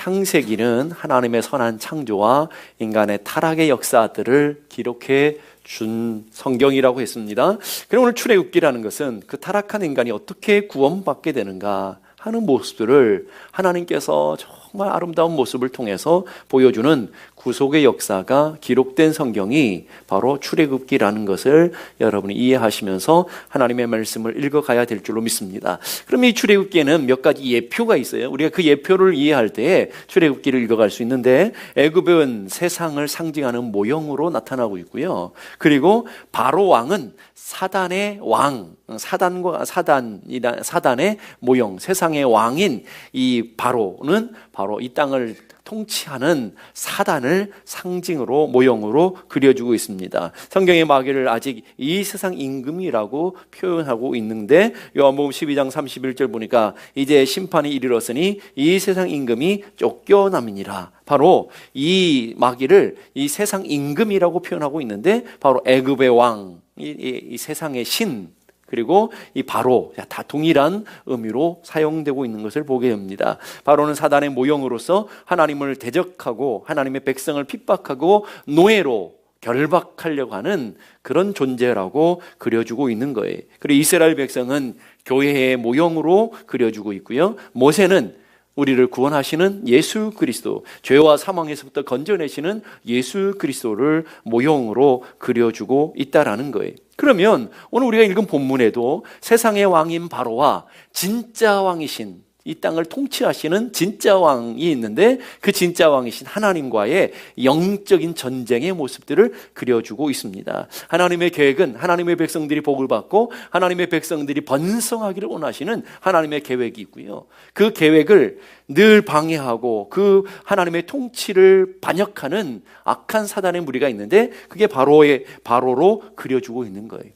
창세기는 하나님의 선한 창조와 인간의 타락의 역사들을 기록해 준 성경이라고 했습니다. 그럼 오늘 출애굽기라는 것은 그 타락한 인간이 어떻게 구원받게 되는가 하는 모습들을 하나님께서 정말 아름다운 모습을 통해서 보여주는 구속의 역사가 기록된 성경이 바로 출애굽기라는 것을 여러분이 이해하시면서 하나님의 말씀을 읽어가야 될 줄로 믿습니다. 그럼 이 출애굽기에는 몇 가지 예표가 있어요. 우리가 그 예표를 이해할 때에 출애굽기를 읽어갈 수 있는데, 애굽은 세상을 상징하는 모형으로 나타나고 있고요. 그리고 바로 왕은 사단의 왕, 사단의 모형, 세상의 왕인 이 바로는 바로 이 땅을 통치하는 사단을 상징으로 모형으로 그려주고 있습니다. 성경의 마귀를 아직 이 세상 임금이라고 표현하고 있는데, 요한복음 12장 31절 보니까 이제 심판이 이르렀으니 이 세상 임금이 쫓겨남이니라. 바로 이 마귀를 이 세상 임금이라고 표현하고 있는데, 바로 애굽의 왕, 이 세상의 신, 그리고 이 바로 다 동일한 의미로 사용되고 있는 것을 보게 됩니다. 바로는 사단의 모형으로서 하나님을 대적하고 하나님의 백성을 핍박하고 노예로 결박하려고 하는 그런 존재라고 그려주고 있는 거예요. 그리고 이스라엘 백성은 교회의 모형으로 그려주고 있고요. 모세는 우리를 구원하시는 예수 그리스도, 죄와 사망에서부터 건져내시는 예수 그리스도를 모형으로 그려주고 있다라는 거예요. 그러면 오늘 우리가 읽은 본문에도 세상의 왕인 바로와 진짜 왕이신, 이 땅을 통치하시는 진짜 왕이 있는데, 그 진짜 왕이신 하나님과의 영적인 전쟁의 모습들을 그려주고 있습니다. 하나님의 계획은 하나님의 백성들이 복을 받고 하나님의 백성들이 번성하기를 원하시는 하나님의 계획이 있고요. 그 계획을 늘 방해하고 그 하나님의 통치를 반역하는 악한 사단의 무리가 있는데, 그게 바로로 그려주고 있는 거예요.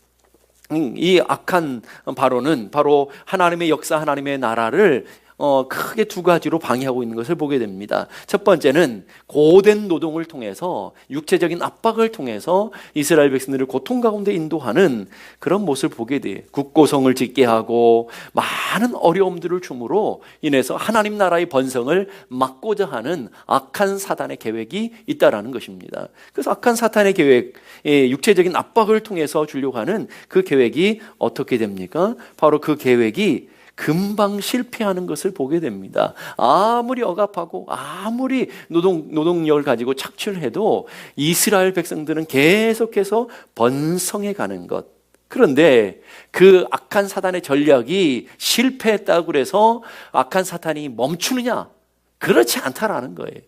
이 악한 바로는 바로 하나님의 역사, 하나님의 나라를 크게 두 가지로 방해하고 있는 것을 보게 됩니다. 첫 번째는 고된 노동을 통해서, 육체적인 압박을 통해서 이스라엘 백성들을 고통 가운데 인도하는 그런 모습을 보게 돼요. 국고성을 짓게 하고 많은 어려움들을 줌으로 인해서 하나님 나라의 번성을 막고자 하는 악한 사단의 계획이 있다라는 것입니다. 그래서 악한 사탄의 계획, 육체적인 압박을 통해서 주려고 하는 그 계획이 어떻게 됩니까? 바로 그 계획이 금방 실패하는 것을 보게 됩니다. 아무리 억압하고 아무리 노동력을 가지고 착취를 해도 이스라엘 백성들은 계속해서 번성해 가는 것. 그런데 그 악한 사단의 전략이 실패했다고 해서 악한 사탄이 멈추느냐? 그렇지 않다라는 거예요.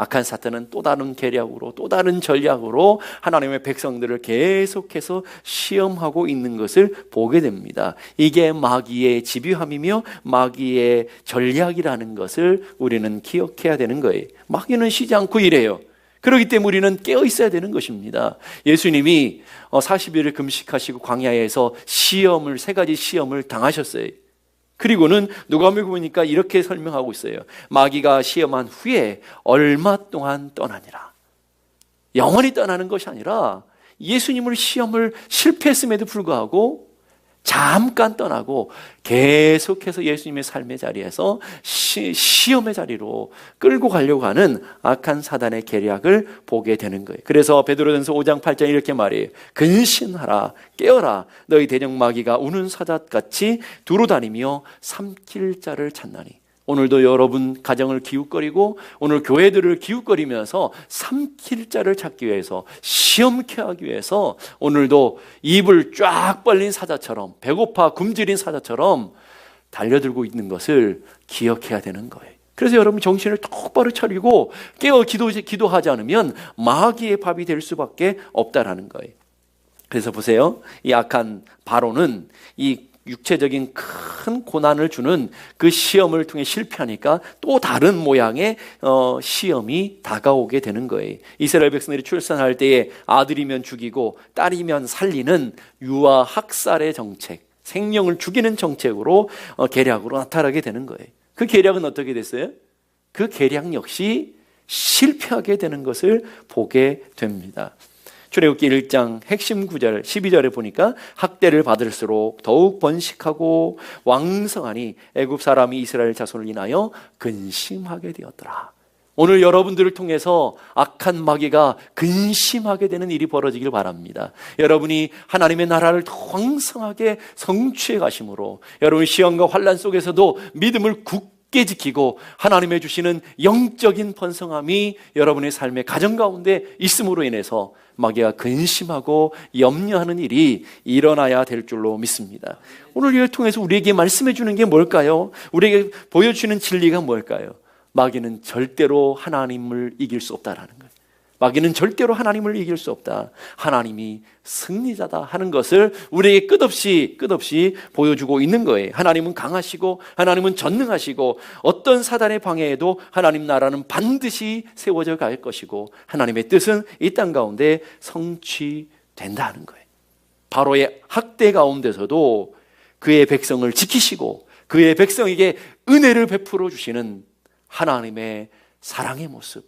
악한 사탄은 또 다른 계략으로, 또 다른 전략으로 하나님의 백성들을 계속해서 시험하고 있는 것을 보게 됩니다. 이게 마귀의 집요함이며 마귀의 전략이라는 것을 우리는 기억해야 되는 거예요. 마귀는 쉬지 않고 일해요. 그렇기 때문에 우리는 깨어 있어야 되는 것입니다. 예수님이 40일을 금식하시고 광야에서 세 가지 시험을 당하셨어요. 그리고는 누가복음 보니까 이렇게 설명하고 있어요. 마귀가 시험한 후에 얼마 동안 떠나니라. 영원히 떠나는 것이 아니라 예수님을 시험을 실패했음에도 불구하고 잠깐 떠나고 계속해서 예수님의 삶의 자리에서 시험의 자리로 끌고 가려고 하는 악한 사단의 계략을 보게 되는 거예요. 그래서 베드로전서 5장 8절 이렇게 말해요. 근신하라, 깨어라, 너희 대적 마귀가 우는 사자같이 두루다니며 삼킬 자를 찾나니. 오늘도 여러분 가정을 기웃거리고 오늘 교회들을 기웃거리면서 삼킬 자를 찾기 위해서, 시험케 하기 위해서 오늘도 입을 쫙 벌린 사자처럼, 배고파 굶주린 사자처럼 달려들고 있는 것을 기억해야 되는 거예요. 그래서 여러분 정신을 똑바로 차리고 깨어 기도하지 않으면 마귀의 밥이 될 수밖에 없다라는 거예요. 그래서 보세요. 이 악한 바로는 이 육체적인 큰 고난을 주는 그 시험을 통해 실패하니까 또 다른 모양의 시험이 다가오게 되는 거예요. 이스라엘 백성들이 출산할 때에 아들이면 죽이고 딸이면 살리는 유아 학살의 정책, 생명을 죽이는 정책으로 계략으로 나타나게 되는 거예요. 그 계략은 어떻게 됐어요? 그 계략 역시 실패하게 되는 것을 보게 됩니다. 출애굽기 1장 핵심 구절 12절에 보니까 학대를 받을수록 더욱 번식하고 왕성하니 애굽 사람이 이스라엘 자손을 인하여 근심하게 되었더라. 오늘 여러분들을 통해서 악한 마귀가 근심하게 되는 일이 벌어지길 바랍니다. 여러분이 하나님의 나라를 더 왕성하게 성취해 가심으로 여러분 시험과 환난 속에서도 믿음을 굳게 지키고 하나님의 주시는 영적인 번성함이 여러분의 삶의 가정 가운데 있음으로 인해서 마귀가 근심하고 염려하는 일이 일어나야 될 줄로 믿습니다. 오늘 이를 통해서 우리에게 말씀해 주는 게 뭘까요? 우리에게 보여주는 진리가 뭘까요? 마귀는 절대로 하나님을 이길 수 없다라는 거예요. 마귀는 절대로 하나님을 이길 수 없다. 하나님이 승리자다 하는 것을 우리에게 끝없이 보여주고 있는 거예요. 하나님은 강하시고 하나님은 전능하시고 어떤 사단의 방해에도 하나님 나라는 반드시 세워져 갈 것이고 하나님의 뜻은 이 땅 가운데 성취된다는 거예요. 바로의 학대 가운데서도 그의 백성을 지키시고 그의 백성에게 은혜를 베풀어 주시는 하나님의 사랑의 모습,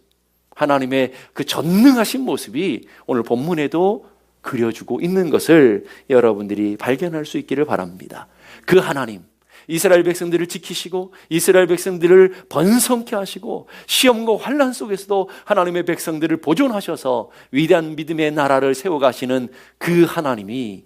하나님의 그 전능하신 모습이 오늘 본문에도 그려주고 있는 것을 여러분들이 발견할 수 있기를 바랍니다. 그 하나님, 이스라엘 백성들을 지키시고 이스라엘 백성들을 번성케 하시고 시험과 환난 속에서도 하나님의 백성들을 보존하셔서 위대한 믿음의 나라를 세워가시는 그 하나님이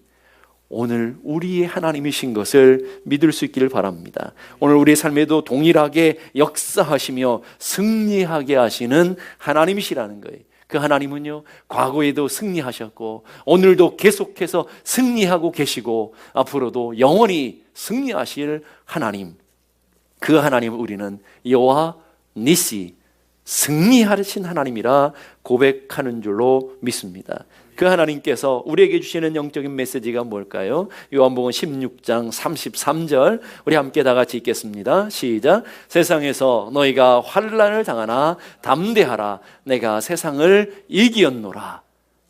오늘 우리의 하나님이신 것을 믿을 수 있기를 바랍니다. 오늘 우리의 삶에도 동일하게 역사하시며 승리하게 하시는 하나님이시라는 거예요. 그 하나님은요, 과거에도 승리하셨고 오늘도 계속해서 승리하고 계시고 앞으로도 영원히 승리하실 하나님, 그 하나님을 우리는 여호와 니시, 승리하신 하나님이라 고백하는 줄로 믿습니다. 그 하나님께서 우리에게 주시는 영적인 메시지가 뭘까요? 요한복음 16장 33절 우리 함께 다 같이 읽겠습니다. 시작. 세상에서 너희가 환난을 당하나 담대하라. 내가 세상을 이기었노라.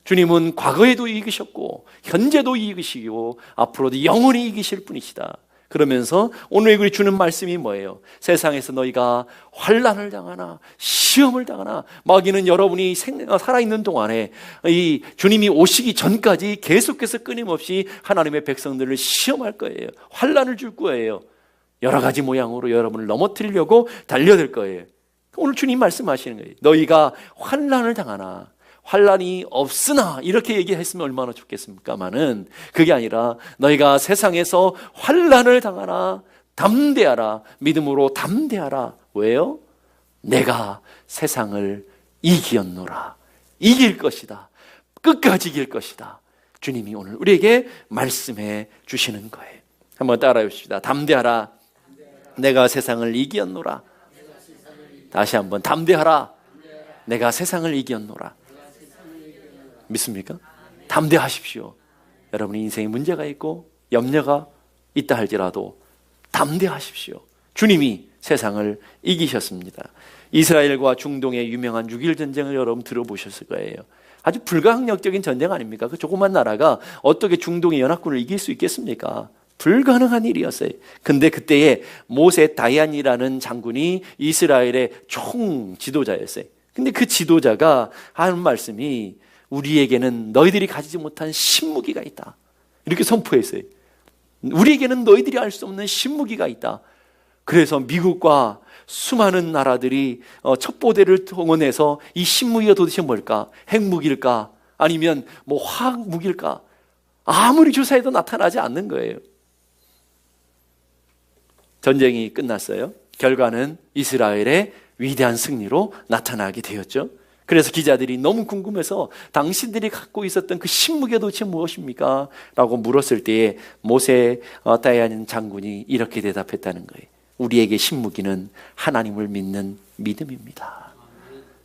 주님은 과거에도 이기셨고 현재도 이기시고 앞으로도 영원히 이기실 분이시다. 그러면서 오늘 우리 주는 말씀이 뭐예요? 세상에서 너희가 환난을 당하나 시험을 당하나 마귀는 여러분이 살아있는 동안에 이 주님이 오시기 전까지 계속해서 끊임없이 하나님의 백성들을 시험할 거예요. 환난을 줄 거예요. 여러 가지 모양으로 여러분을 넘어뜨리려고 달려들 거예요. 오늘 주님 말씀하시는 거예요. 너희가 환난을 당하나 환난이 없으나 이렇게 얘기했으면 얼마나 좋겠습니까마는 그게 아니라 너희가 세상에서 환난을 당하나 담대하라. 믿음으로 담대하라. 왜요? 내가 세상을 이기었노라. 이길 것이다. 끝까지 이길 것이다. 주님이 오늘 우리에게 말씀해 주시는 거예요. 한번 따라해 봅시다. 담대하라. 내가 세상을 이기었노라. 다시 한번 담대하라. 내가 세상을 이기었노라. 믿습니까? 담대하십시오. 여러분의 인생에 문제가 있고 염려가 있다 할지라도 담대하십시오. 주님이 세상을 이기셨습니다. 이스라엘과 중동의 유명한 6.1 전쟁을 여러분 들어보셨을 거예요. 아주 불가항력적인 전쟁 아닙니까? 그 조그만 나라가 어떻게 중동의 연합군을 이길 수 있겠습니까? 불가능한 일이었어요. 근데 그때에 모세 다얀이라는 장군이 이스라엘의 총 지도자였어요. 근데 그 지도자가 하는 말씀이 우리에게는 너희들이 가지지 못한 신무기가 있다. 이렇게 선포했어요. 우리에게는 너희들이 알 수 없는 신무기가 있다. 그래서 미국과 수많은 나라들이 첩보대를 동원해서 이 신무기가 도대체 뭘까? 핵무기일까? 아니면 뭐 화학무기일까? 아무리 조사해도 나타나지 않는 거예요. 전쟁이 끝났어요. 결과는 이스라엘의 위대한 승리로 나타나게 되었죠. 그래서 기자들이 너무 궁금해서 당신들이 갖고 있었던 그 신무기가 도대체 무엇입니까? 라고 물었을 때에 모세 다얀 장군이 이렇게 대답했다는 거예요. 우리에게 신무기는 하나님을 믿는 믿음입니다.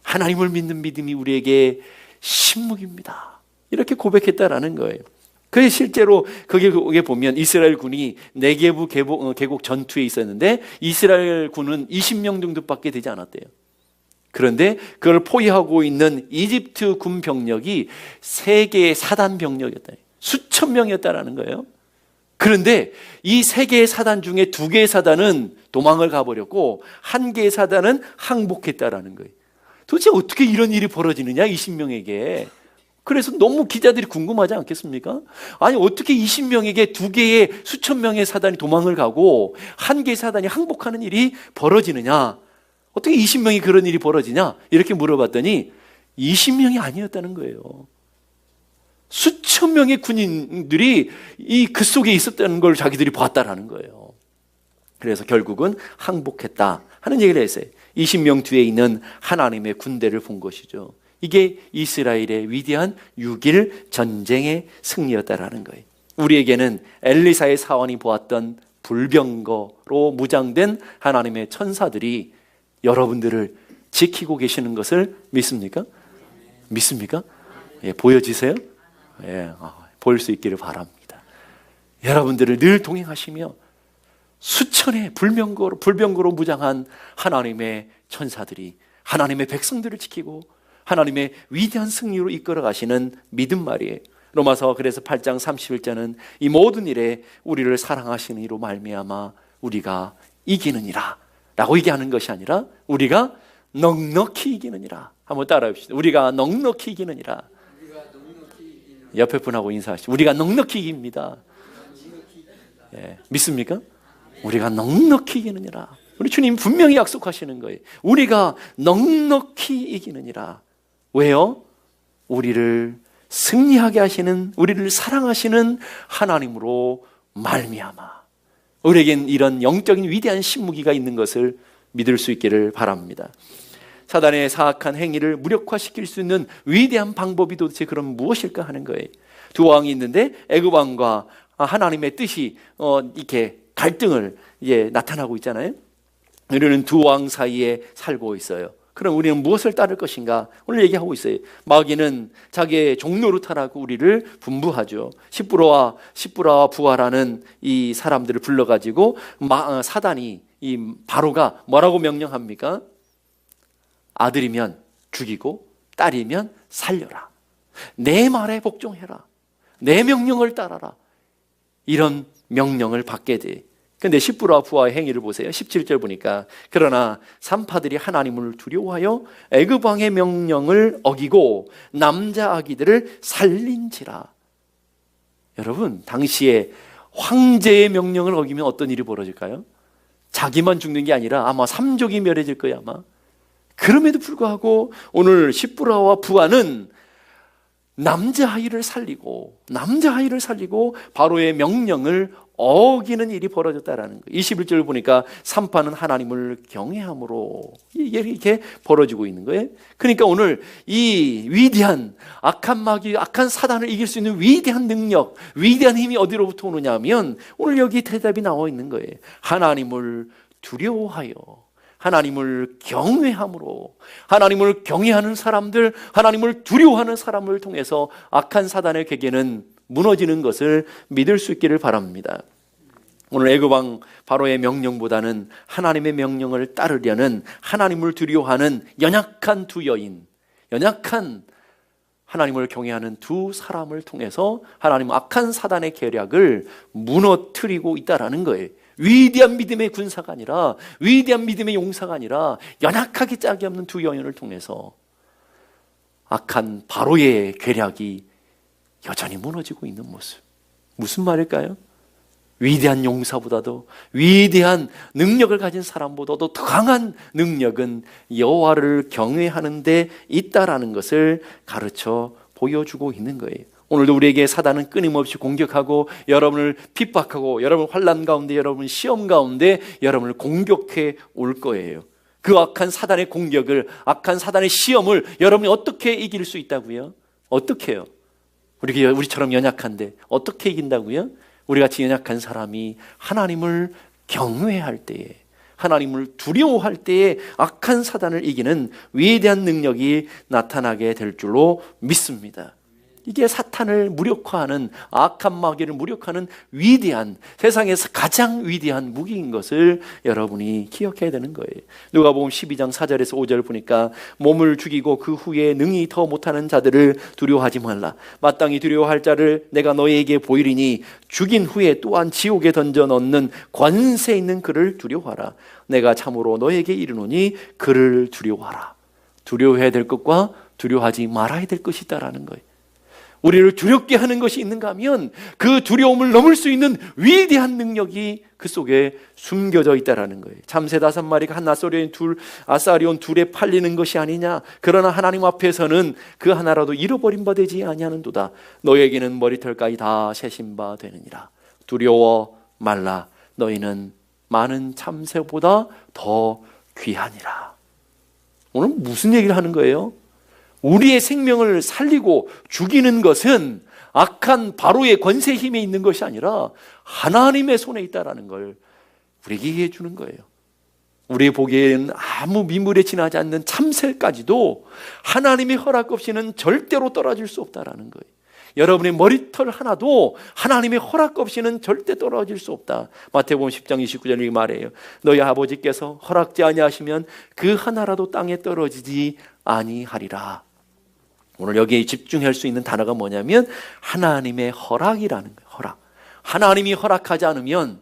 하나님을 믿는 믿음이 우리에게 신무기입니다. 이렇게 고백했다라는 거예요. 그게 실제로 거기에 보면 이스라엘 군이 네게부 계곡 전투에 있었는데 이스라엘 군은 20명 정도밖에 되지 않았대요. 그런데 그걸 포위하고 있는 이집트 군 병력이 3개의 사단 병력이었다. 수천 명이었다라는 거예요. 그런데 이 3개의 사단 중에 2개의 사단은 도망을 가버렸고 1개의 사단은 항복했다라는 거예요. 도대체 어떻게 이런 일이 벌어지느냐 20명에게. 그래서 너무 기자들이 궁금하지 않겠습니까? 아니 어떻게 20명에게 2개의 수천 명의 사단이 도망을 가고 1개의 사단이 항복하는 일이 벌어지느냐. 어떻게 20명이 그런 일이 벌어지냐? 이렇게 물어봤더니 20명이 아니었다는 거예요. 수천 명의 군인들이 그 속에 있었다는 걸 자기들이 봤다라는 거예요. 그래서 결국은 항복했다 하는 얘기를 했어요. 20명 뒤에 있는 하나님의 군대를 본 것이죠. 이게 이스라엘의 위대한 6.1 전쟁의 승리였다라는 거예요. 우리에게는 엘리사의 사원이 보았던 불병거로 무장된 하나님의 천사들이 여러분들을 지키고 계시는 것을 믿습니까? 믿습니까? 예, 보여지세요? 예, 볼 수 있기를 바랍니다. 여러분들을 늘 동행하시며 수천의 불병거로 무장한 하나님의 천사들이 하나님의 백성들을 지키고 하나님의 위대한 승리로 이끌어 가시는 믿음 말이에요. 로마서 그래서 8장 31절은 이 모든 일에 우리를 사랑하시는 이로 말미암아 우리가 이기느니라 라고 얘기하는 것이 아니라 우리가 넉넉히 이기느니라. 한번 따라해 봅시다. 우리가 넉넉히 이기느니라. 옆에 분하고 인사하시죠. 우리가 넉넉히 이깁니다. 예, 믿습니까? 우리가 넉넉히 이기느니라. 우리 주님 분명히 약속하시는 거예요. 우리가 넉넉히 이기느니라. 왜요? 우리를 승리하게 하시는, 우리를 사랑하시는 하나님으로 말미암아. 우리에겐 이런 영적인 위대한 신무기가 있는 것을 믿을 수 있기를 바랍니다. 사단의 사악한 행위를 무력화시킬 수 있는 위대한 방법이 도대체 그럼 무엇일까 하는 거예요. 두 왕이 있는데 애굽 왕과 하나님의 뜻이 이렇게 갈등을 나타나고 있잖아요. 우리는 두 왕 사이에 살고 있어요. 그럼 우리는 무엇을 따를 것인가? 오늘 얘기하고 있어요. 마귀는 자기의 종로를 타라고 우리를 분부하죠. 십부라와 부하라는 이 사람들을 불러가지고 사단이 이 바로가 뭐라고 명령합니까? 아들이면 죽이고 딸이면 살려라. 내 말에 복종해라. 내 명령을 따라라. 이런 명령을 받게 돼. 근데 십부라와 부하의 행위를 보세요. 17절 보니까 그러나 산파들이 하나님을 두려워하여 애굽 왕의 명령을 어기고 남자 아기들을 살린지라. 여러분, 당시에 황제의 명령을 어기면 어떤 일이 벌어질까요? 자기만 죽는 게 아니라 아마 삼족이 멸해질 거야 아마. 그럼에도 불구하고 오늘 십부라와 부하는 남자아이를 살리고 바로의 명령을 어기는 일이 벌어졌다라는 거예요. 21절을 보니까 산파는 하나님을 경외함으로 이렇게 벌어지고 있는 거예요. 그러니까 오늘 이 위대한 악한 마귀, 악한 사단을 이길 수 있는 위대한 능력, 위대한 힘이 어디로부터 오느냐 하면 오늘 여기 대답이 나와 있는 거예요. 하나님을 두려워하여 하나님을 경외함으로, 하나님을 경외하는 사람들, 하나님을 두려워하는 사람을 통해서 악한 사단의 궤계는 무너지는 것을 믿을 수 있기를 바랍니다. 오늘 애굽 왕 바로의 명령보다는 하나님의 명령을 따르려는 하나님을 두려워하는 연약한 두 여인, 연약한 하나님을 경외하는 두 사람을 통해서 하나님은 악한 사단의 계략을 무너뜨리고 있다라는 거예요. 위대한 믿음의 군사가 아니라, 위대한 믿음의 용사가 아니라 연약하게 짝이 없는 두 여인을 통해서 악한 바로의 계략이 여전히 무너지고 있는 모습. 무슨 말일까요? 위대한 용사보다도, 위대한 능력을 가진 사람보다도 더 강한 능력은 여호와를 경외하는 데 있다라는 것을 가르쳐 보여주고 있는 거예요. 오늘도 우리에게 사단은 끊임없이 공격하고 여러분을 핍박하고 여러분 환난 가운데, 여러분 시험 가운데 여러분을 공격해 올 거예요. 그 악한 사단의 공격을, 악한 사단의 시험을 여러분이 어떻게 이길 수 있다고요? 어떻게 해요? 우리처럼 연약한데 어떻게 이긴다고요? 우리같이 연약한 사람이 하나님을 경외할 때에, 하나님을 두려워할 때에 악한 사단을 이기는 위대한 능력이 나타나게 될 줄로 믿습니다. 이게 사탄을 무력화하는, 악한 마귀를 무력화하는 위대한, 세상에서 가장 위대한 무기인 것을 여러분이 기억해야 되는 거예요. 누가복음 12장 4절에서 5절 보니까 몸을 죽이고 그 후에 능히 더 못하는 자들을 두려워하지 말라. 마땅히 두려워할 자를 내가 너희에게 보이리니 죽인 후에 또한 지옥에 던져 넣는 권세 있는 그를 두려워하라. 내가 참으로 너희에게 이르노니 그를 두려워하라. 두려워해야 될 것과 두려워하지 말아야 될 것이 있다라는 거예요. 우리를 두렵게 하는 것이 있는가 하면 그 두려움을 넘을 수 있는 위대한 능력이 그 속에 숨겨져 있다라는 거예요. 참새 5마리가 한 아사리온 둘에 팔리는 것이 아니냐. 그러나 하나님 앞에서는 그 하나라도 잃어버린 바 되지 아니하는도다. 너에게는 머리털까지 다 세신 바 되느니라. 두려워 말라. 너희는 많은 참새보다 더 귀하니라. 오늘 무슨 얘기를 하는 거예요? 우리의 생명을 살리고 죽이는 것은 악한 바로의 권세 힘에 있는 것이 아니라 하나님의 손에 있다라는 걸 우리에게 얘기해 주는 거예요. 우리 보기에는 아무 미물에 지나지 않는 참새까지도 하나님의 허락 없이는 절대로 떨어질 수 없다라는 거예요. 여러분의 머리털 하나도 하나님의 허락 없이는 절대 떨어질 수 없다. 마태복음 10장 29절 이렇게 말해요. 너희 아버지께서 허락지 아니하시면 그 하나라도 땅에 떨어지지 아니하리라. 오늘 여기에 집중할 수 있는 단어가 뭐냐면 하나님의 허락이라는 거예요. 허락. 하나님이 허락하지 않으면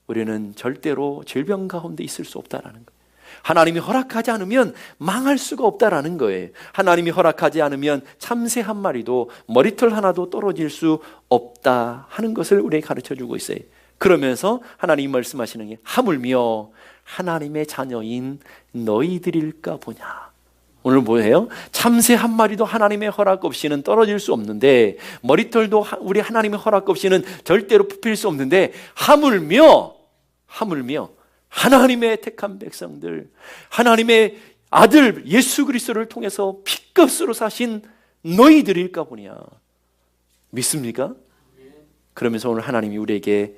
우리는 절대로 질병 가운데 있을 수 없다라는 거예요. 하나님이 허락하지 않으면 망할 수가 없다라는 거예요. 하나님이 허락하지 않으면 참새 한 마리도 머리털 하나도 떨어질 수 없다 하는 것을 우리에게 가르쳐주고 있어요. 그러면서 하나님이 말씀하시는 게 하물며 하나님의 자녀인 너희들일까 보냐. 오늘 뭐예요? 참새 한 마리도 하나님의 허락 없이는 떨어질 수 없는데 머리털도 우리 하나님의 허락 없이는 절대로 뽑힐 수 없는데 하물며 하나님의 택한 백성들, 하나님의 아들 예수 그리스도를 통해서 피값으로 사신 너희들일까 보냐. 믿습니까? 그러면서 오늘 하나님이 우리에게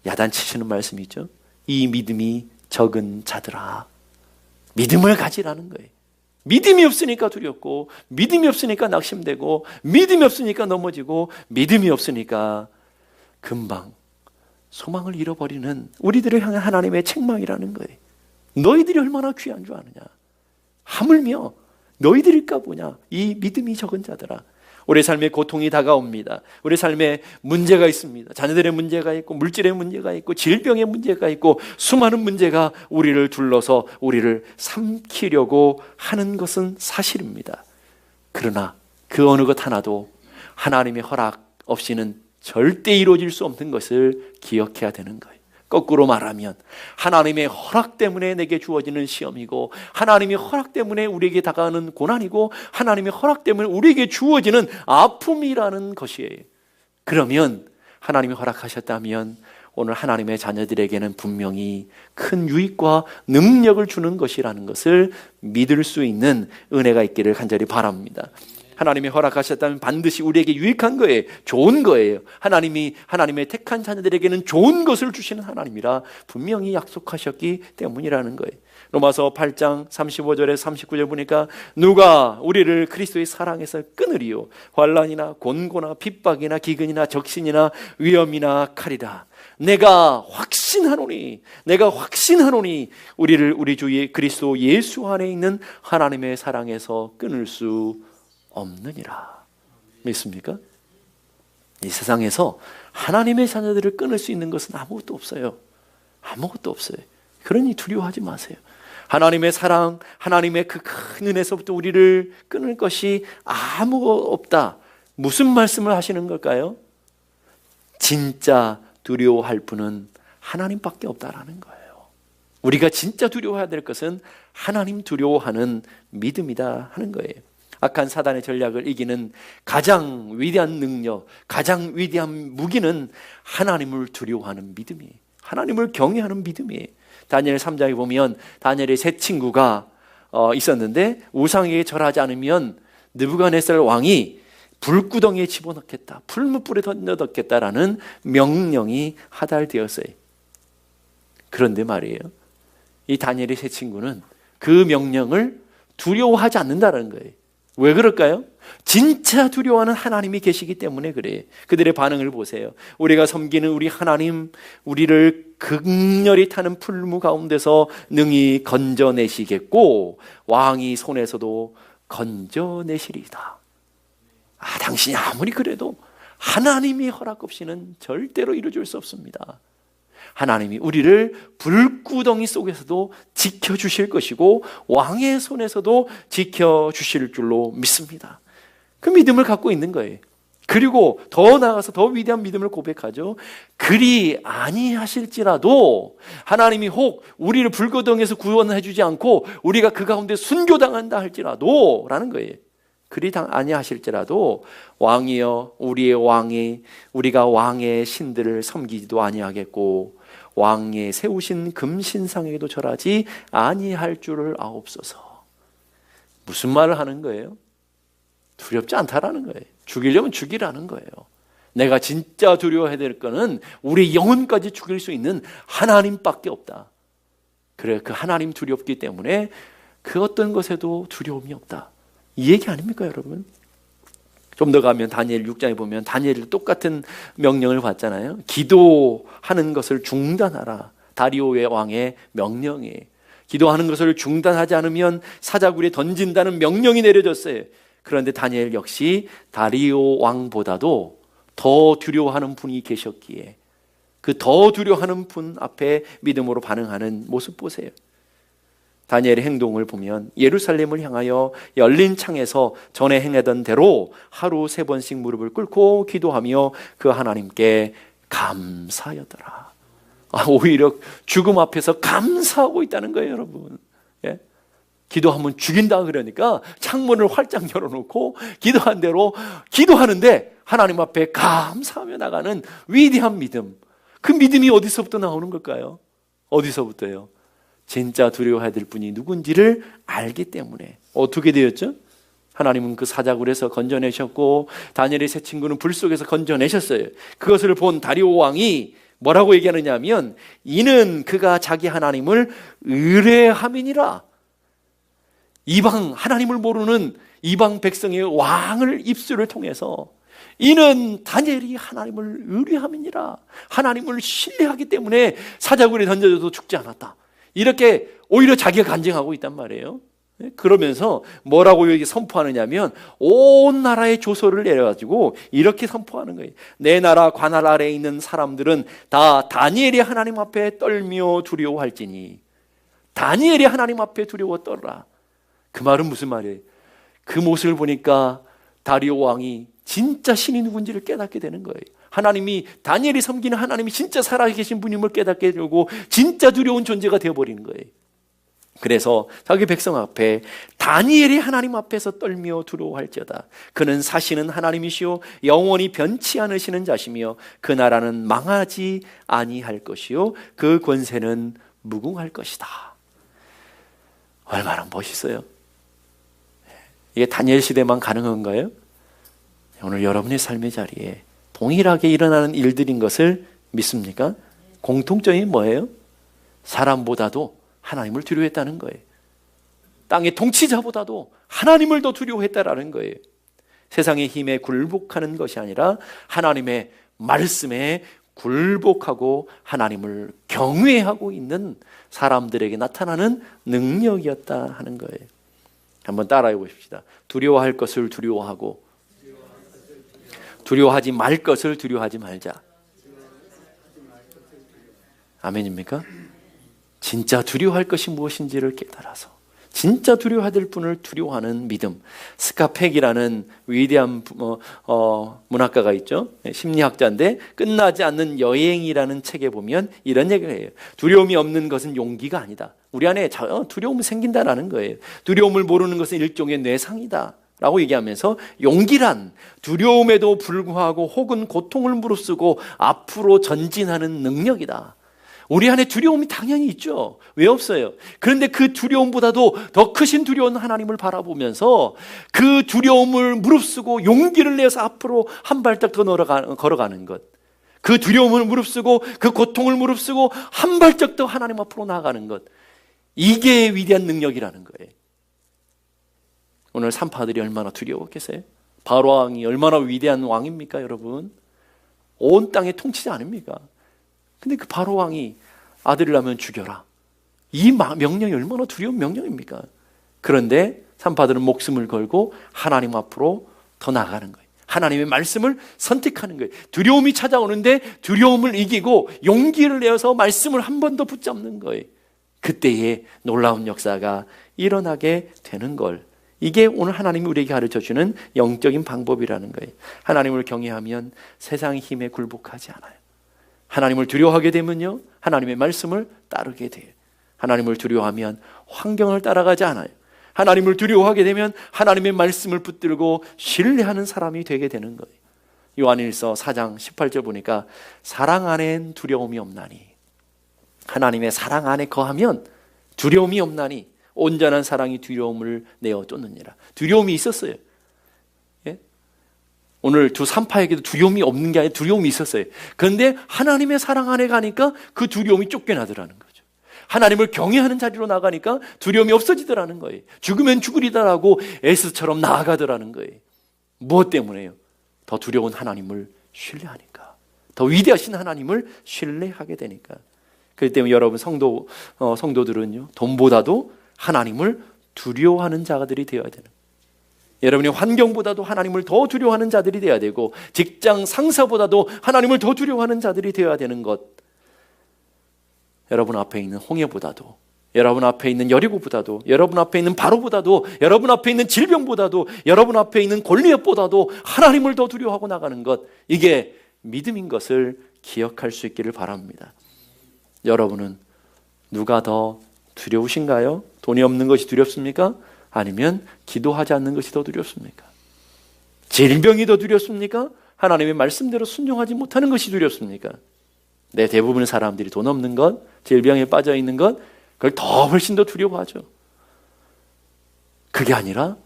야단치시는 말씀이 있죠. 이 믿음이 적은 자들아. 믿음을 가지라는 거예요. 믿음이 없으니까 두렵고, 믿음이 없으니까 낙심되고, 믿음이 없으니까 넘어지고, 믿음이 없으니까 금방 소망을 잃어버리는 우리들을 향한 하나님의 책망이라는 거예요. 너희들이 얼마나 귀한 줄 아느냐. 하물며 너희들일까 보냐. 이 믿음이 적은 자들아. 우리 삶에 고통이 다가옵니다. 우리 삶에 문제가 있습니다. 자녀들의 문제가 있고, 물질의 문제가 있고, 질병의 문제가 있고, 수많은 문제가 우리를 둘러서 우리를 삼키려고 하는 것은 사실입니다. 그러나 그 어느 것 하나도 하나님의 허락 없이는 절대 이루어질 수 없는 것을 기억해야 되는 거예요. 거꾸로 말하면 하나님의 허락 때문에 내게 주어지는 시험이고, 하나님의 허락 때문에 우리에게 다가오는 고난이고, 하나님의 허락 때문에 우리에게 주어지는 아픔이라는 것이에요. 그러면 하나님이 허락하셨다면 오늘 하나님의 자녀들에게는 분명히 큰 유익과 능력을 주는 것이라는 것을 믿을 수 있는 은혜가 있기를 간절히 바랍니다. 하나님이 허락하셨다면 반드시 우리에게 유익한 거예요. 좋은 거예요. 하나님의 택한 자녀들에게는 좋은 것을 주시는 하나님이라 분명히 약속하셨기 때문이라는 거예요. 로마서 8장 35절에 39절 보니까 누가 우리를 그리스도의 사랑에서 끊으리요. 환난이나 곤고나 핍박이나 기근이나 적신이나 위험이나 칼이라. 내가 확신하노니 우리를 우리 주 그리스도 예수 안에 있는 하나님의 사랑에서 끊을 수 없느니라. 믿습니까? 이 세상에서 하나님의 자녀들을 끊을 수 있는 것은 아무것도 없어요. 아무것도 없어요. 그러니 두려워하지 마세요. 하나님의 사랑, 하나님의 그 큰 은혜에서부터 우리를 끊을 것이 아무것도 없다. 무슨 말씀을 하시는 걸까요? 진짜 두려워할 분은 하나님밖에 없다라는 거예요. 우리가 진짜 두려워해야 될 것은 하나님 두려워하는 믿음이다 하는 거예요. 악한 사단의 전략을 이기는 가장 위대한 능력, 가장 위대한 무기는 하나님을 두려워하는 믿음이에요. 하나님을 경외하는 믿음이에요. 다니엘 3장에 보면 다니엘의 세 친구가 있었는데 우상에게 절하지 않으면 느부갓네살 왕이 불구덩이에 집어넣겠다, 풀무불에 던져넣겠다라는 명령이 하달되었어요. 그런데 말이에요, 이 다니엘의 세 친구는 그 명령을 두려워하지 않는다는 거예요. 왜 그럴까요? 진짜 두려워하는 하나님이 계시기 때문에 그래요. 그들의 반응을 보세요. 우리가 섬기는 우리 하나님, 우리를 극렬히 타는 풀무 가운데서 능히 건져내시겠고 왕이 손에서도 건져내시리이다. 당신이 아무리 그래도 하나님이 허락 없이는 절대로 이루어질 수 없습니다. 하나님이 우리를 불구덩이 속에서도 지켜주실 것이고 왕의 손에서도 지켜주실 줄로 믿습니다. 그 믿음을 갖고 있는 거예요. 그리고 더 나아가서 더 위대한 믿음을 고백하죠. 그리 아니하실지라도 하나님이 혹 우리를 불거덩에서 구원해 주지 않고 우리가 그 가운데 순교당한다 할지라도 라는 거예요. 그리 아니하실지라도 왕이여 우리의 왕이 우리가 왕의 신들을 섬기지도 아니하겠고 왕의 세우신 금신상에도 절하지 아니할 줄을 아옵소서. 무슨 말을 하는 거예요? 두렵지 않다라는 거예요. 죽이려면 죽이라는 거예요. 내가 진짜 두려워해야 될 거는 우리 영혼까지 죽일 수 있는 하나님밖에 없다. 그래, 그 하나님 두렵기 때문에 그 어떤 것에도 두려움이 없다. 이 얘기 아닙니까, 여러분? 좀 더 가면 다니엘 6장에 보면 다니엘이 똑같은 명령을 받잖아요. 기도하는 것을 중단하라. 다리오의 왕의 명령이. 기도하는 것을 중단하지 않으면 사자굴에 던진다는 명령이 내려졌어요. 그런데 다니엘 역시 다리오 왕보다도 더 두려워하는 분이 계셨기에 그 더 두려워하는 분 앞에 믿음으로 반응하는 모습 보세요. 다니엘의 행동을 보면 예루살렘을 향하여 열린 창에서 전에 행하던 대로 하루 3번씩 무릎을 꿇고 기도하며 그 하나님께 감사하였더라. 오히려 죽음 앞에서 감사하고 있다는 거예요, 여러분. 예? 기도하면 죽인다 그러니까 창문을 활짝 열어놓고 기도한 대로 기도하는데 하나님 앞에 감사하며 나가는 위대한 믿음. 그 믿음이 어디서부터 나오는 걸까요? 어디서부터요? 진짜 두려워해야 될 분이 누군지를 알기 때문에. 어떻게 되었죠? 하나님은 그 사자굴에서 건져내셨고 다니엘의 세 친구는 불 속에서 건져내셨어요. 그것을 본 다리오 왕이 뭐라고 얘기하느냐 하면 이는 그가 자기 하나님을 의뢰함이니라. 이방 하나님을 모르는 이방 백성의 왕을 입술을 통해서 이는 다니엘이 하나님을 의뢰함이니라. 하나님을 신뢰하기 때문에 사자굴에 던져져도 죽지 않았다. 이렇게 오히려 자기가 간증하고 있단 말이에요. 그러면서 뭐라고 여기 선포하느냐면 온 나라의 조서를 내려가지고 이렇게 선포하는 거예요. 내 나라 관할 아래에 있는 사람들은 다 다니엘이 하나님 앞에 떨며 두려워할지니 다니엘이 하나님 앞에 두려워 떨라. 그 말은 무슨 말이에요? 그 모습을 보니까 다리오 왕이 진짜 신이 누군지를 깨닫게 되는 거예요. 하나님이 다니엘이 섬기는 하나님이 진짜 살아계신 분임을 깨닫게 되고 진짜 두려운 존재가 되어버리는 거예요. 그래서 자기 백성 앞에 다니엘이 하나님 앞에서 떨며 두려워할지어다. 그는 사시는 하나님이시오 영원히 변치 않으시는 자시며 그 나라는 망하지 아니할 것이요 그 권세는 무궁할 것이다. 얼마나 멋있어요. 이게 다니엘 시대만 가능한가요? 오늘 여러분의 삶의 자리에 동일하게 일어나는 일들인 것을 믿습니까? 공통점이 뭐예요? 사람보다도 하나님을 두려워했다는 거예요. 땅의 통치자보다도 하나님을 더 두려워했다라는 거예요. 세상의 힘에 굴복하는 것이 아니라 하나님의 말씀에 굴복하고 하나님을 경외하고 있는 사람들에게 나타나는 능력이었다 하는 거예요. 한번 따라해 보십시다. 두려워할 것을 두려워하고 두려워하지 말 것을 두려워하지 말자. 아멘입니까? 진짜 두려워할 것이 무엇인지를 깨달아서 진짜 두려워해야 될 분을 두려워하는 믿음. 스카펙이라는 위대한 문학가가 있죠. 심리학자인데 끝나지 않는 여행이라는 책에 보면 이런 얘기를 해요. 두려움이 없는 것은 용기가 아니다. 우리 안에 두려움이 생긴다라는 거예요. 두려움을 모르는 것은 일종의 뇌상이다 라고 얘기하면서 용기란 두려움에도 불구하고 혹은 고통을 무릅쓰고 앞으로 전진하는 능력이다. 우리 안에 두려움이 당연히 있죠. 왜 없어요? 그런데 그 두려움보다도 더 크신 두려운 하나님을 바라보면서 그 두려움을 무릅쓰고 용기를 내서 앞으로 한 발짝 더 걸어가는 것. 그 두려움을 무릅쓰고 그 고통을 무릅쓰고 한 발짝 더 하나님 앞으로 나아가는 것. 이게 위대한 능력이라는 거예요. 오늘 산파들이 얼마나 두려웠겠어요? 바로 왕이 얼마나 위대한 왕입니까, 여러분? 온 땅의 통치자 아닙니까? 근데 그 바로 왕이 아들이라면 죽여라. 이 명령이 얼마나 두려운 명령입니까? 그런데 산파들은 목숨을 걸고 하나님 앞으로 더 나아가는 거예요. 하나님의 말씀을 선택하는 거예요. 두려움이 찾아오는데 두려움을 이기고 용기를 내어서 말씀을 한 번 더 붙잡는 거예요. 그때에 놀라운 역사가 일어나게 되는 걸 이게 오늘 하나님이 우리에게 가르쳐주는 영적인 방법이라는 거예요. 하나님을 경외하면 세상의 힘에 굴복하지 않아요. 하나님을 두려워하게 되면요, 하나님의 말씀을 따르게 돼요. 하나님을 두려워하면 환경을 따라가지 않아요. 하나님을 두려워하게 되면 하나님의 말씀을 붙들고 신뢰하는 사람이 되게 되는 거예요. 요한일서 4장 18절 보니까 사랑 안엔 두려움이 없나니, 하나님의 사랑 안에 거하면 두려움이 없나니 온전한 사랑이 두려움을 내어 쫓느니라. 두려움이 있었어요. 예? 오늘 두 산파에게도 두려움이 없는 게 아니라 두려움이 있었어요. 그런데 하나님의 사랑 안에 가니까 그 두려움이 쫓겨나더라는 거죠. 하나님을 경외하는 자리로 나가니까 두려움이 없어지더라는 거예요. 죽으면 죽으리다라고 에스처럼 나아가더라는 거예요. 무엇 때문에요? 더 두려운 하나님을 신뢰하니까, 더 위대하신 하나님을 신뢰하게 되니까. 그렇기 때문에 여러분 성도들은요, 돈보다도 하나님을 두려워하는 자들이 되어야 되는, 여러분의 환경보다도 하나님을 더 두려워하는 자들이 되어야 되고, 직장 상사보다도 하나님을 더 두려워하는 자들이 되어야 되는 것. 여러분 앞에 있는 홍해보다도, 여러분 앞에 있는 여리고보다도, 여러분 앞에 있는 바로보다도, 여러분 앞에 있는 질병보다도, 여러분 앞에 있는 골리앗보다도 하나님을 더 두려워하고 나가는 것, 이게 믿음인 것을 기억할 수 있기를 바랍니다. 여러분은 누가 더 두려우신가요? 돈이 없는 것이 두렵습니까? 아니면 기도하지 않는 것이 더 두렵습니까? 질병이 더 두렵습니까? 하나님의 말씀대로 순종하지 못하는 것이 두렵습니까? 네, 대부분의 사람들이 돈 없는 것, 질병에 빠져 있는 것, 그걸 더 훨씬 더 두려워하죠. 그게 아니라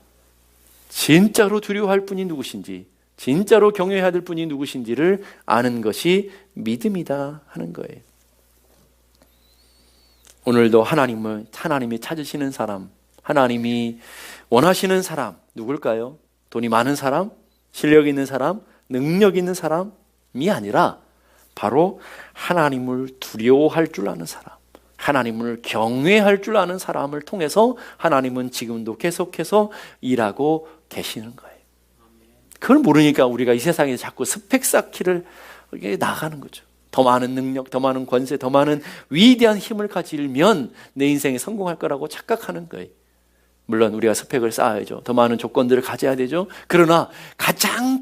진짜로 두려워할 분이 누구신지, 진짜로 경외해야 될 분이 누구신지를 아는 것이 믿음이다 하는 거예요. 오늘도 하나님이 찾으시는 사람, 하나님이 원하시는 사람 누굴까요? 돈이 많은 사람, 실력 있는 사람, 능력 있는 사람이 아니라 바로 하나님을 두려워할 줄 아는 사람, 하나님을 경외할 줄 아는 사람을 통해서 하나님은 지금도 계속해서 일하고 계시는 거예요. 그걸 모르니까 우리가 이 세상에 자꾸 스펙 쌓기를 나가는 거죠. 더 많은 능력, 더 많은 권세, 더 많은 위대한 힘을 가지면 내 인생에 성공할 거라고 착각하는 거예요. 물론 우리가 스펙을 쌓아야죠. 더 많은 조건들을 가져야 되죠. 그러나 가장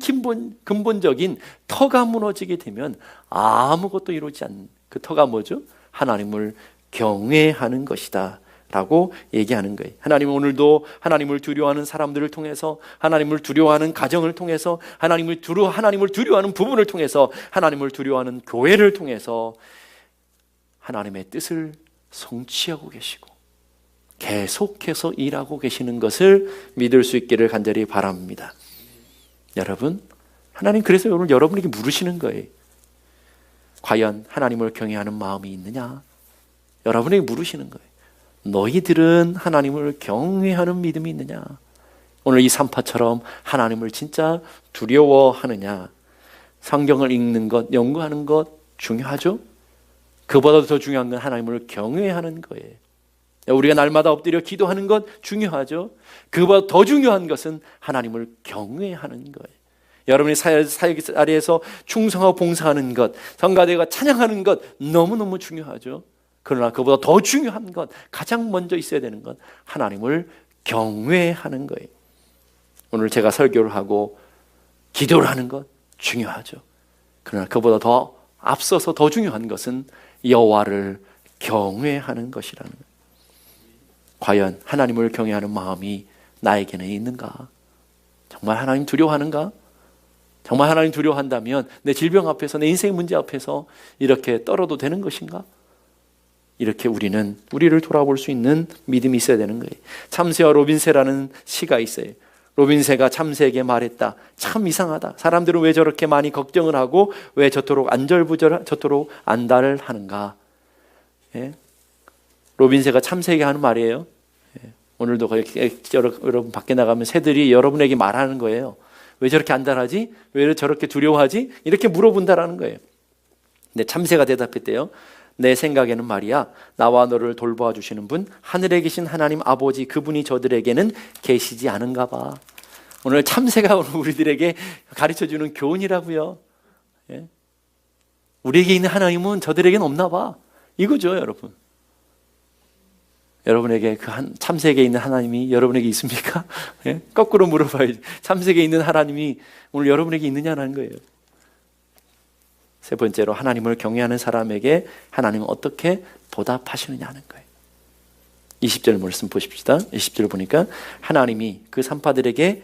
근본적인 터가 무너지게 되면 아무것도 이루지 않는 그 터가 뭐죠? 하나님을 경외하는 것이다 라고 얘기하는 거예요. 하나님은 오늘도 하나님을 두려워하는 사람들을 통해서, 하나님을 두려워하는 가정을 통해서, 하나님을 두려워하는 부분을 통해서, 하나님을 두려워하는 교회를 통해서 하나님의 뜻을 성취하고 계시고 계속해서 일하고 계시는 것을 믿을 수 있기를 간절히 바랍니다. 여러분, 하나님 그래서 오늘 여러분에게 물으시는 거예요. 과연 하나님을 경외하는 마음이 있느냐? 여러분에게 물으시는 거예요. 너희들은 하나님을 경외하는 믿음이 있느냐? 오늘 이 산파처럼 하나님을 진짜 두려워하느냐? 성경을 읽는 것, 연구하는 것 중요하죠? 그보다도 더 중요한 건 하나님을 경외하는 거예요. 우리가 날마다 엎드려 기도하는 것 중요하죠? 그보다 더 중요한 것은 하나님을 경외하는 거예요. 여러분이 사역 자리에서 충성하고 봉사하는 것, 성가대가 찬양하는 것 너무너무 중요하죠? 그러나 그보다 더 중요한 것, 가장 먼저 있어야 되는 것, 하나님을 경외하는 거예요. 오늘 제가 설교를 하고 기도를 하는 것 중요하죠. 그러나 그보다 더 앞서서 더 중요한 것은 여호와를 경외하는 것이라는 거예요. 과연 하나님을 경외하는 마음이 나에게는 있는가? 정말 하나님 두려워하는가? 정말 하나님 두려워한다면 내 질병 앞에서, 내 인생 문제 앞에서 이렇게 떨어도 되는 것인가? 이렇게 우리를 돌아볼 수 있는 믿음이 있어야 되는 거예요. 참새와 로빈새라는 시가 있어요. 로빈새가 참새에게 말했다. 참 이상하다. 사람들은 왜 저렇게 많이 걱정을 하고 왜 저토록 저토록 안달을 하는가? 예? 로빈새가 참새에게 하는 말이에요. 예. 오늘도 여러분 밖에 나가면 새들이 여러분에게 말하는 거예요. 왜 저렇게 안달하지? 왜 저렇게 두려워하지? 이렇게 물어본다라는 거예요. 근데 참새가 대답했대요. 내 생각에는 말이야, 나와 너를 돌보아 주시는 분, 하늘에 계신 하나님 아버지, 그분이 저들에게는 계시지 않은가 봐. 오늘 참새가 우리들에게 가르쳐주는 교훈이라고요. 예? 우리에게 있는 하나님은 저들에게는 없나 봐. 이거죠, 여러분. 여러분에게 그 참세계에 있는 하나님이 여러분에게 있습니까? 예? 거꾸로 물어봐야지. 참세계에 있는 하나님이 오늘 여러분에게 있느냐는 거예요. 세 번째로 하나님을 경외하는 사람에게 하나님은 어떻게 보답하시느냐 하는 거예요. 20절 말씀 보십시다. 20절 보니까 하나님이 그 산파들에게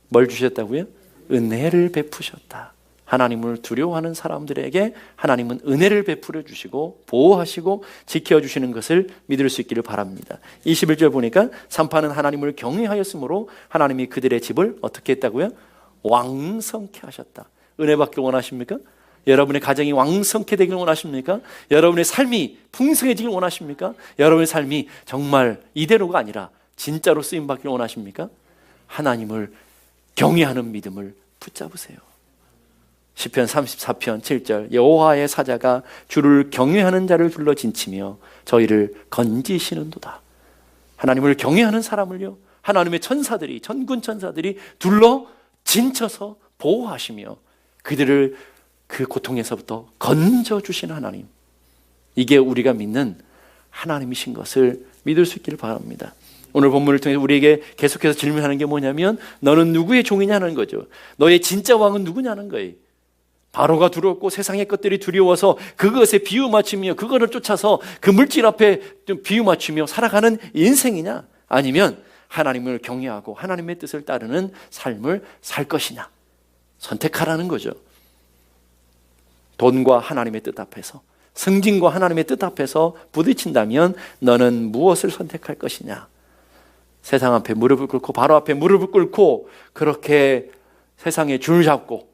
뭘 주셨다고요? 은혜를 베푸셨다. 하나님을 두려워하는 사람들에게 하나님은 은혜를 베풀어 주시고 보호하시고 지켜주시는 것을 믿을 수 있기를 바랍니다. 21절 보니까 산파는 하나님을 경외하였으므로 하나님이 그들의 집을 어떻게 했다고요? 왕성케 하셨다. 은혜 받기를 원하십니까? 여러분의 가정이 왕성케 되기를 원하십니까? 여러분의 삶이 풍성해지길 원하십니까? 여러분의 삶이 정말 이대로가 아니라 진짜로 쓰임받기를 원하십니까? 하나님을 경외하는 믿음을 붙잡으세요. 시편 34편 7절 여호와의 사자가 주를 경외하는 자를 둘러 진치며 저희를 건지시는도다. 하나님을 경외하는 사람을요, 하나님의 천사들이, 천군 천사들이 둘러 진쳐서 보호하시며 그들을 그 고통에서부터 건져주시는 하나님, 이게 우리가 믿는 하나님이신 것을 믿을 수 있기를 바랍니다. 오늘 본문을 통해서 우리에게 계속해서 질문하는 게 뭐냐면 너는 누구의 종이냐는 거죠. 너의 진짜 왕은 누구냐는 거예요. 바로가 두렵고 세상의 것들이 두려워서 그것에 비유 맞추며 그거를 쫓아서 그 물질 앞에 좀 비유 맞추며 살아가는 인생이냐, 아니면 하나님을 경외하고 하나님의 뜻을 따르는 삶을 살 것이냐, 선택하라는 거죠. 돈과 하나님의 뜻 앞에서, 승진과 하나님의 뜻 앞에서 부딪힌다면 너는 무엇을 선택할 것이냐. 세상 앞에 무릎을 꿇고 바로 앞에 무릎을 꿇고 그렇게 세상에 줄 잡고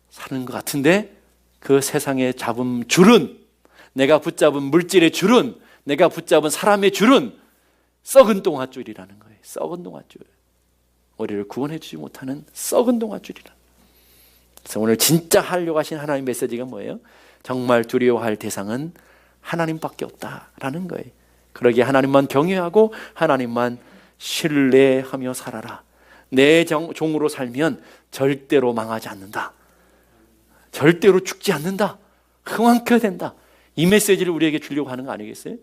사는 것 같은데 그 세상에 잡은 줄은, 내가 붙잡은 물질의 줄은, 내가 붙잡은 사람의 줄은 썩은 동아줄이라는 거예요. 썩은 동아줄. 우리를 구원해 주지 못하는 썩은 동아줄이라. 그래서 오늘 진짜 하려고 하신 하나님 메시지가 뭐예요? 정말 두려워할 대상은 하나님밖에 없다라는 거예요. 그러기에 하나님만 경외하고 하나님만 신뢰하며 살아라. 내 종으로 살면 절대로 망하지 않는다. 절대로 죽지 않는다. 흥왕케 된다. 이 메시지를 우리에게 주려고 하는 거 아니겠어요?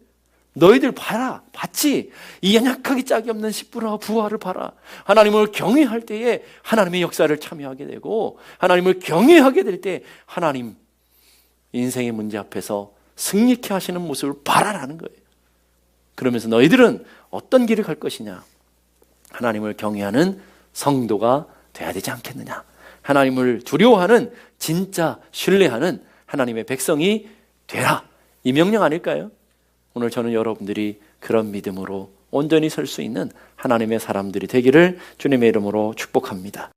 너희들 봐라. 봤지? 이 연약하게 짝이 없는 십부라와 부하를 봐라. 하나님을 경외할 때에 하나님의 역사를 참여하게 되고, 하나님을 경외하게 될 때 하나님 인생의 문제 앞에서 승리케 하시는 모습을 봐라라는 거예요. 그러면서 너희들은 어떤 길을 갈 것이냐? 하나님을 경외하는 성도가 돼야 되지 않겠느냐? 하나님을 두려워하는, 진짜 신뢰하는 하나님의 백성이 되라. 이 명령 아닐까요? 오늘 저는 여러분들이 그런 믿음으로 온전히 설 수 있는 하나님의 사람들이 되기를 주님의 이름으로 축복합니다.